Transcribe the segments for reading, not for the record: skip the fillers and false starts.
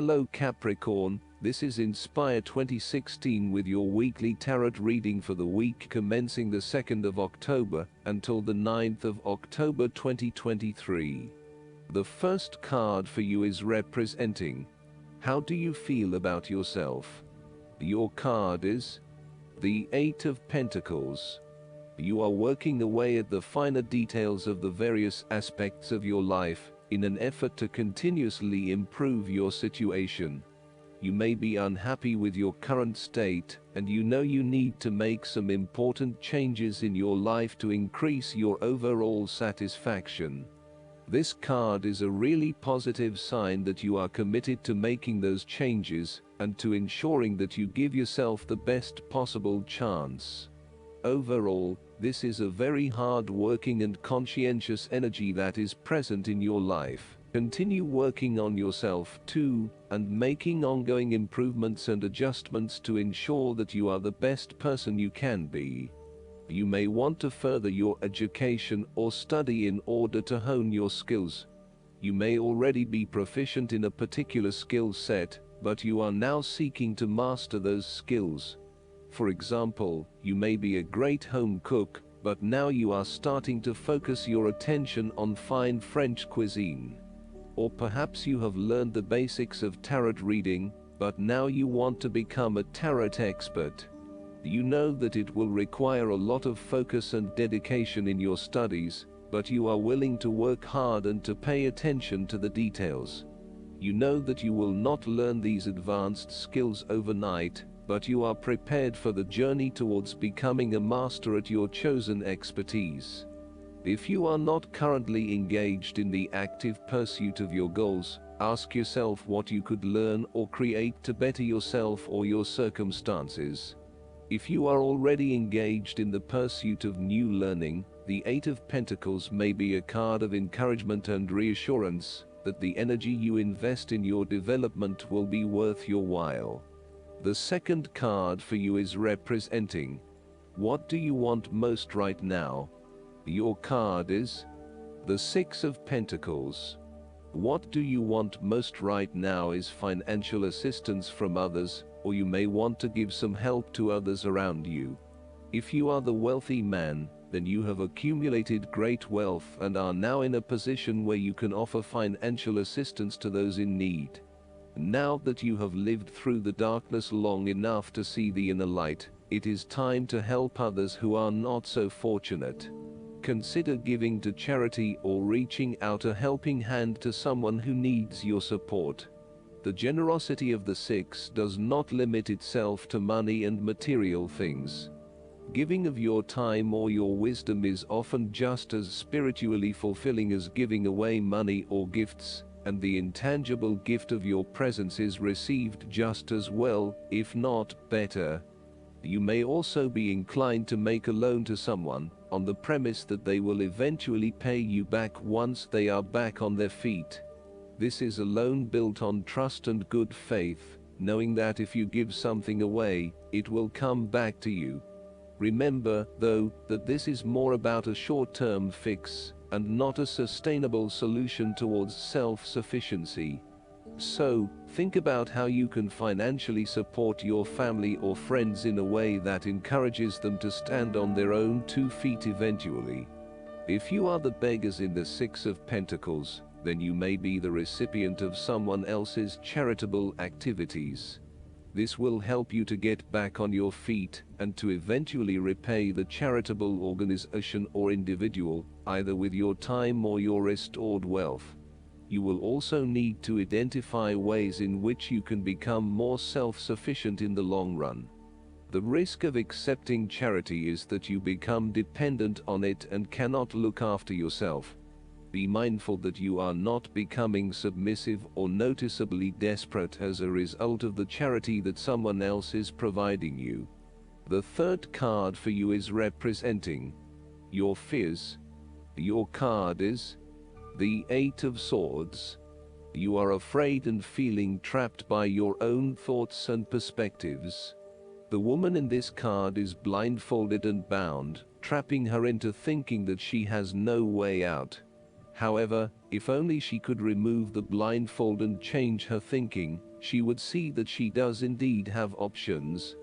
Hello Capricorn, this is Inspire 2016 with your weekly tarot reading for the week commencing the 2nd of October until the 9th of October 2023. The first card for you is representing: how do you feel about yourself? Your card is the 8 of Pentacles. You are working away at the finer details of the various aspects of your life in an effort to continuously improve your situation. You may be unhappy with your current state, and you know you need to make some important changes in your life to increase your overall satisfaction. This card is a really positive sign that you are committed to making those changes and to ensuring that you give yourself the best possible chance. Overall, this is a very hard-working and conscientious energy that is present in your life. Continue working on yourself too, and making ongoing improvements and adjustments to ensure that you are the best person you can be. You may want to further your education or study in order to hone your skills. You may already be proficient in a particular skill set, but you are now seeking to master those skills. For example, you may be a great home cook, but now you are starting to focus your attention on fine French cuisine. Or perhaps you have learned the basics of tarot reading, but now you want to become a tarot expert. You know that it will require a lot of focus and dedication in your studies, but you are willing to work hard and to pay attention to the details. You know that you will not learn these advanced skills overnight, but you are prepared for the journey towards becoming a master at your chosen expertise. If you are not currently engaged in the active pursuit of your goals, ask yourself what you could learn or create to better yourself or your circumstances. If you are already engaged in the pursuit of new learning, the 8 of Pentacles may be a card of encouragement and reassurance that the energy you invest in your development will be worth your while. The second card for you is representing: what do you want most right now? Your card is the 6 of Pentacles. What do you want most right now is financial assistance from others, or you may want to give some help to others around you. If you are the wealthy man, then you have accumulated great wealth and are now in a position where you can offer financial assistance to those in need. Now that you have lived through the darkness long enough to see the inner light, it is time to help others who are not so fortunate. Consider giving to charity or reaching out a helping hand to someone who needs your support. The generosity of the 6 does not limit itself to money and material things. Giving of your time or your wisdom is often just as spiritually fulfilling as giving away money or gifts, and the intangible gift of your presence is received just as well, if not better. You may also be inclined to make a loan to someone, on the premise that they will eventually pay you back once they are back on their feet. This is a loan built on trust and good faith, knowing that if you give something away, it will come back to you. Remember, though, that this is more about a short-term fix, and not a sustainable solution towards self-sufficiency. So, think about how you can financially support your family or friends in a way that encourages them to stand on their own 2 feet eventually. If you are the beggars in the 6 of Pentacles, then you may be the recipient of someone else's charitable activities. This will help you to get back on your feet and to eventually repay the charitable organization or individual, either with your time or your restored wealth. You will also need to identify ways in which you can become more self-sufficient in the long run. The risk of accepting charity is that you become dependent on it and cannot look after yourself. Be mindful that you are not becoming submissive or noticeably desperate as a result of the charity that someone else is providing you. The third card for you is representing your fears. Your card is the 8 of Swords. You are afraid and feeling trapped by your own thoughts and perspectives. The woman in this card is blindfolded and bound, trapping her into thinking that she has no way out. However, if only she could remove the blindfold and change her thinking, she would see that she does indeed have options.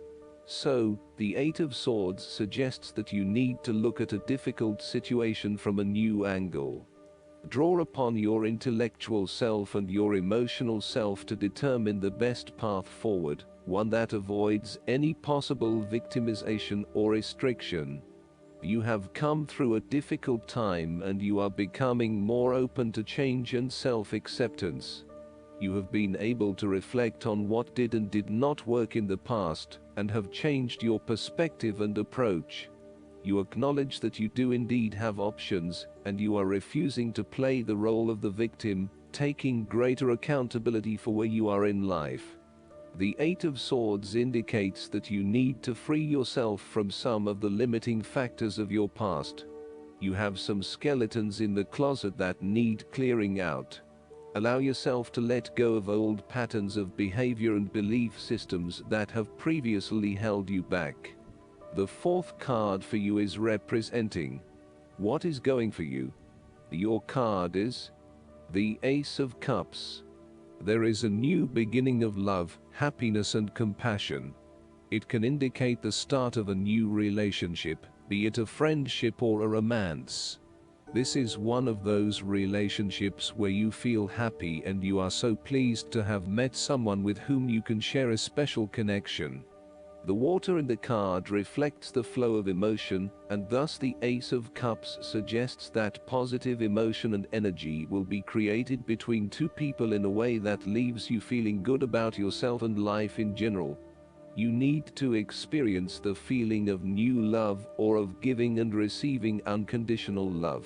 So, the Eight of Swords suggests that you need to look at a difficult situation from a new angle. Draw upon your intellectual self and your emotional self to determine the best path forward, one that avoids any possible victimization or restriction. You have come through a difficult time and you are becoming more open to change and self-acceptance. You have been able to reflect on what did and did not work in the past, and have changed your perspective and approach. You acknowledge that you do indeed have options, and you are refusing to play the role of the victim, taking greater accountability for where you are in life. The Eight of Swords indicates that you need to free yourself from some of the limiting factors of your past. You have some skeletons in the closet that need clearing out. Allow yourself to let go of old patterns of behavior and belief systems that have previously held you back. The fourth card for you is representing what is going for you. Your card is the Ace of Cups. There is a new beginning of love, happiness and compassion. It can indicate the start of a new relationship, be it a friendship or a romance. This is one of those relationships where you feel happy and you are so pleased to have met someone with whom you can share a special connection. The water in the card reflects the flow of emotion, and thus the Ace of Cups suggests that positive emotion and energy will be created between two people in a way that leaves you feeling good about yourself and life in general. You need to experience the feeling of new love or of giving and receiving unconditional love.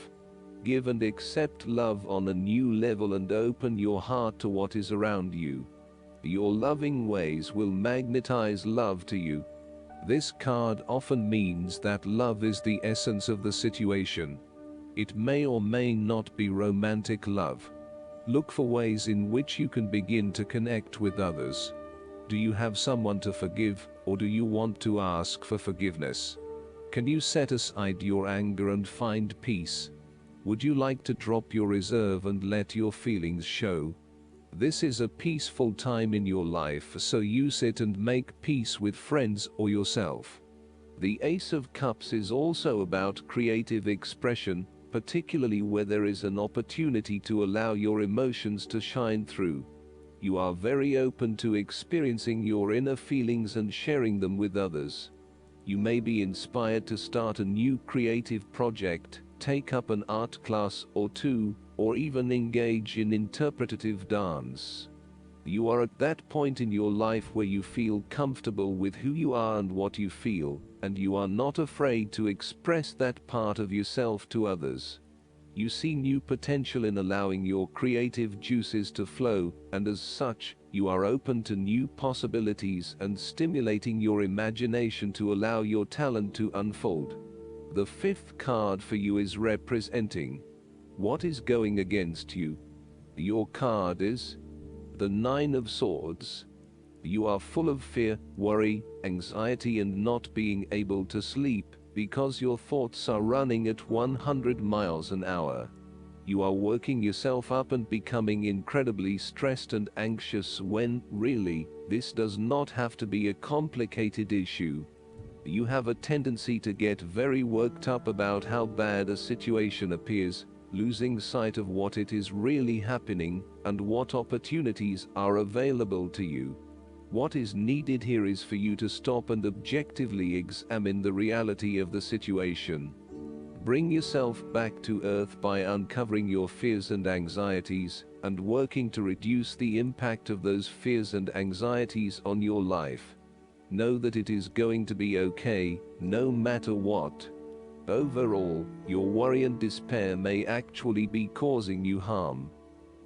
Give and accept love on a new level and open your heart to what is around you. Your loving ways will magnetize love to you. This card often means that love is the essence of the situation. It may or may not be romantic love. Look for ways in which you can begin to connect with others. Do you have someone to forgive, or do you want to ask for forgiveness? Can you set aside your anger and find peace? Would you like to drop your reserve and let your feelings show? This is a peaceful time in your life, so use it and make peace with friends or yourself. The Ace of Cups is also about creative expression, particularly where there is an opportunity to allow your emotions to shine through. You are very open to experiencing your inner feelings and sharing them with others. You may be inspired to start a new creative project, take up an art class or two, or even engage in interpretative dance. You are at that point in your life where you feel comfortable with who you are and what you feel, and you are not afraid to express that part of yourself to others. You see new potential in allowing your creative juices to flow, and as such, you are open to new possibilities and stimulating your imagination to allow your talent to unfold. The fifth card for you is representing what is going against you. Your card is the Nine of Swords. You are full of fear, worry, anxiety and not being able to sleep because your thoughts are running at 100 miles an hour. You are working yourself up and becoming incredibly stressed and anxious when, really, this does not have to be a complicated issue. You have a tendency to get very worked up about how bad a situation appears, losing sight of what it is really happening and what opportunities are available to you. What is needed here is for you to stop and objectively examine the reality of the situation. Bring yourself back to earth by uncovering your fears and anxieties, and working to reduce the impact of those fears and anxieties on your life. Know that it is going to be okay, no matter what. Overall, your worry and despair may actually be causing you harm.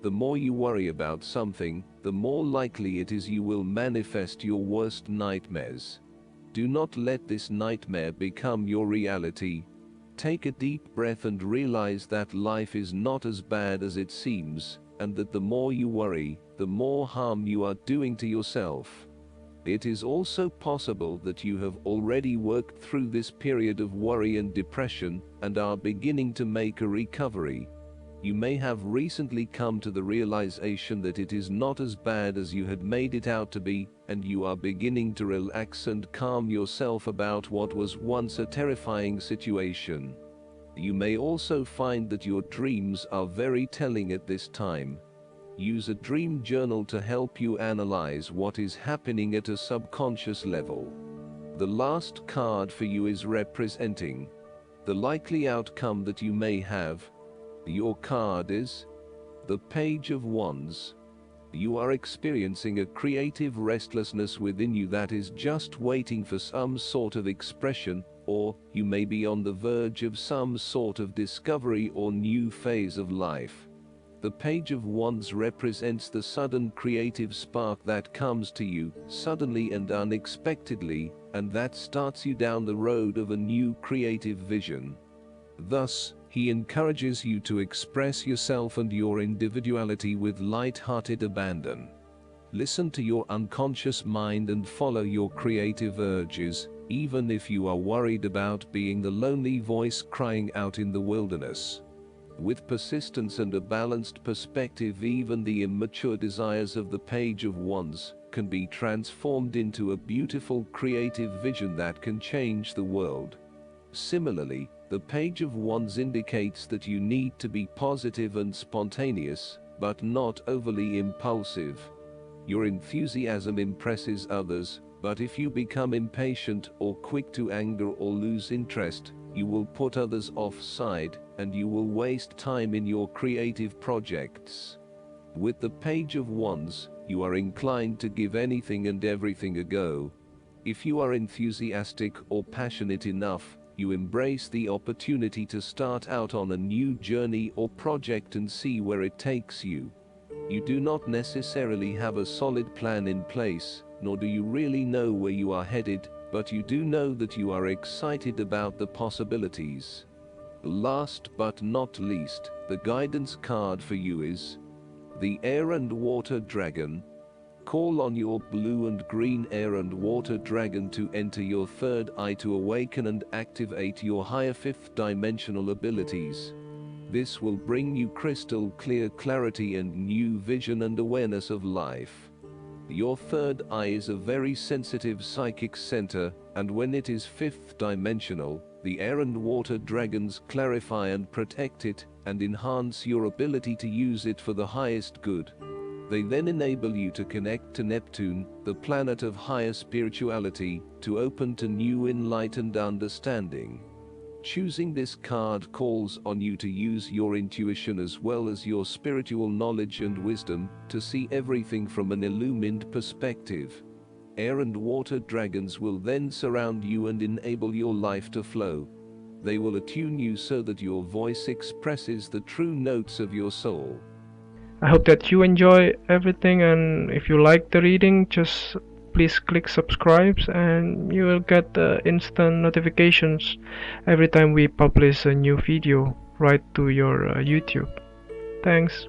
The more you worry about something, the more likely it is you will manifest your worst nightmares. Do not let this nightmare become your reality. Take a deep breath and realize that life is not as bad as it seems, and that the more you worry, the more harm you are doing to yourself. It is also possible that you have already worked through this period of worry and depression, and are beginning to make a recovery. You may have recently come to the realization that it is not as bad as you had made it out to be, and you are beginning to relax and calm yourself about what was once a terrifying situation. You may also find that your dreams are very telling at this time. Use a dream journal to help you analyze what is happening at a subconscious level. The last card for you is representing the likely outcome that you may have. Your card is the Page of Wands. You are experiencing a creative restlessness within you that is just waiting for some sort of expression, or you may be on the verge of some sort of discovery or new phase of life. The Page of Wands represents the sudden creative spark that comes to you suddenly and unexpectedly, and that starts you down the road of a new creative vision. Thus, he encourages you to express yourself and your individuality with light-hearted abandon. Listen to your unconscious mind and follow your creative urges, even if you are worried about being the lonely voice crying out in the wilderness. With persistence and a balanced perspective, even the immature desires of the Page of Wands can be transformed into a beautiful creative vision that can change the world. Similarly, the Page of Wands indicates that you need to be positive and spontaneous, but not overly impulsive. Your enthusiasm impresses others, but if you become impatient or quick to anger or lose interest, you will put others offside, and you will waste time in your creative projects. With the Page of Wands, you are inclined to give anything and everything a go. If you are enthusiastic or passionate enough, you embrace the opportunity to start out on a new journey or project and see where it takes you. You do not necessarily have a solid plan in place, nor do you really know where you are headed, but you do know that you are excited about the possibilities. Last but not least, the guidance card for you is the Air and Water Dragon. Call on your blue and green air and water dragon to enter your third eye to awaken and activate your higher fifth dimensional abilities. This will bring you crystal clear clarity and new vision and awareness of life. Your third eye is a very sensitive psychic center, and when it is fifth dimensional, the air and water dragons clarify and protect it, and enhance your ability to use it for the highest good. They then enable you to connect to Neptune, the planet of higher spirituality, to open to new enlightened understanding. Choosing this card calls on you to use your intuition as well as your spiritual knowledge and wisdom to see everything from an illumined perspective. Air and water dragons will then surround you and enable your life to flow. They will attune you so that your voice expresses the true notes of your soul. I hope that you enjoy everything, and if you like the reading, just please click subscribe and you will get instant notifications every time we publish a new video right to your YouTube. Thanks.